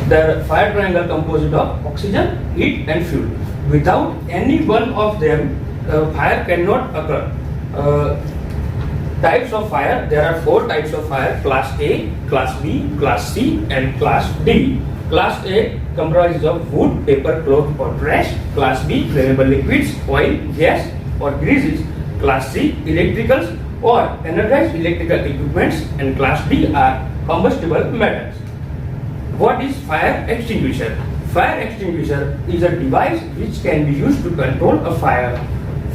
The fire triangle composed of oxygen, heat and fuel. Without any one of them, fire cannot occur. Types of fire, there are 4 types of fire: class A, class B, class C and class D. Class A comprises of wood, paper, cloth or trash. Class B, flammable liquids, oil, gas or greases. Class C, electricals or energized electrical equipments, and class D are combustible metals. What is fire extinguisher? Fire extinguisher is a device which can be used to control a fire.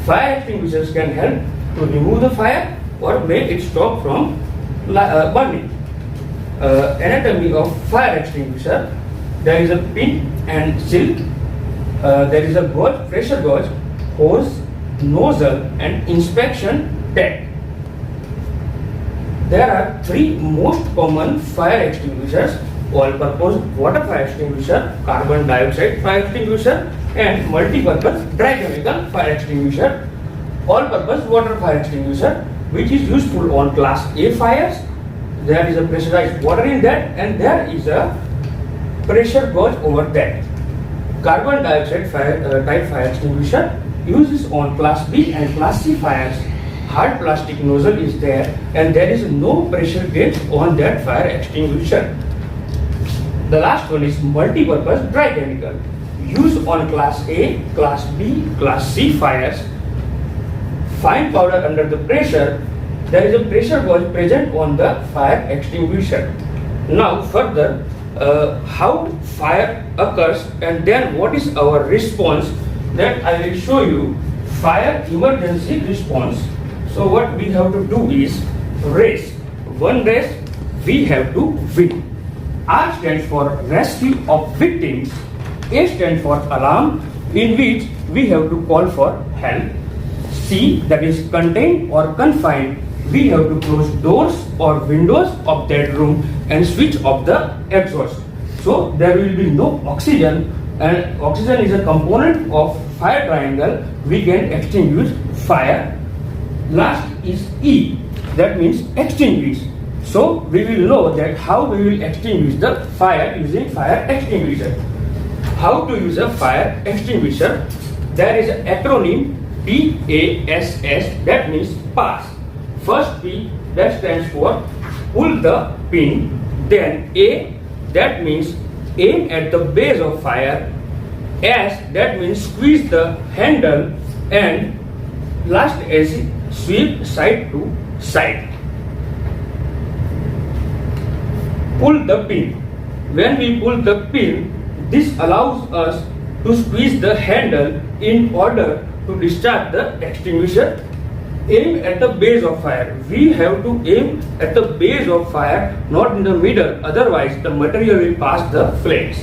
Fire extinguishers can help to remove the fire or make it stop from burning. Anatomy of fire extinguisher: there is a pin and silk, there is a gauge, pressure gauge, hose, nozzle and inspection tag. There are 3 most common fire extinguishers: all-purpose water fire extinguisher, carbon dioxide fire extinguisher and multi-purpose dry chemical fire extinguisher. All-purpose water fire extinguisher, which is useful on class A fires. There is a pressurized water in that and there is a pressure gauge over that. Carbon dioxide type fire extinguisher uses on class B and class C fires. Hard plastic nozzle is there and there is no pressure gauge on that fire extinguisher. The last one is multi-purpose dry chemical, used on class A, class B, class C fires. Fine powder under the pressure. There is a pressure gauge present on the fire extinguisher. Now further, how fire occurs and then what is our response, that I will show you. Fire emergency response. So what we have to do is race. One race we have to win. R stands for rescue of victims. A stands for alarm, in which we have to call for help. C, that is contain or confine. We have to close doors or windows of that room and switch off the exhaust. So there will be no oxygen, and oxygen is a component of fire triangle. We can extinguish fire. Last is E, that means extinguish. So we will know that how we will extinguish the fire using fire extinguisher. How to use a fire extinguisher? There is an acronym P.A.S.S, that means pass. First P, that stands for pull the pin. Then A, that means aim at the base of fire. S, that means squeeze the handle. And last is sweep side to side. Pull the pin. When we pull the pin, this allows us to squeeze the handle in order to discharge the extinguisher. Aim at the base of fire. We have to aim at the base of fire, not in the middle, otherwise the material will pass the flames.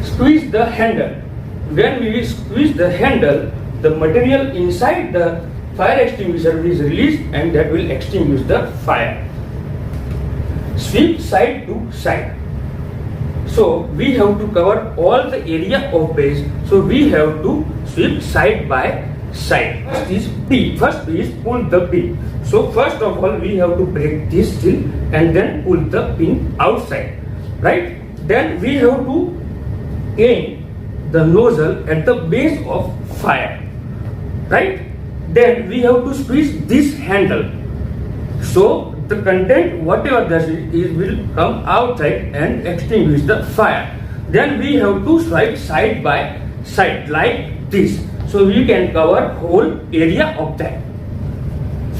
Squeeze the handle. When we squeeze the handle, the material inside the fire extinguisher is released and that will extinguish the fire. Sweep side to side. So we have to cover all the area of base. So we have to sweep side by side. First is P. First P is pull the pin. So first of all we have to break this still and then pull the pin outside. Right? Then we have to aim the nozzle at the base of fire. Right? Then we have to squeeze this handle. So the content, whatever that is, will come outside and extinguish the fire. Then we have to swipe side by side like this. So we can cover whole area of that.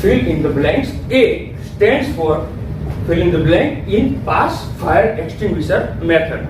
Fill in the blanks. A stands for fill in the blank in P.A.S.S fire extinguisher method.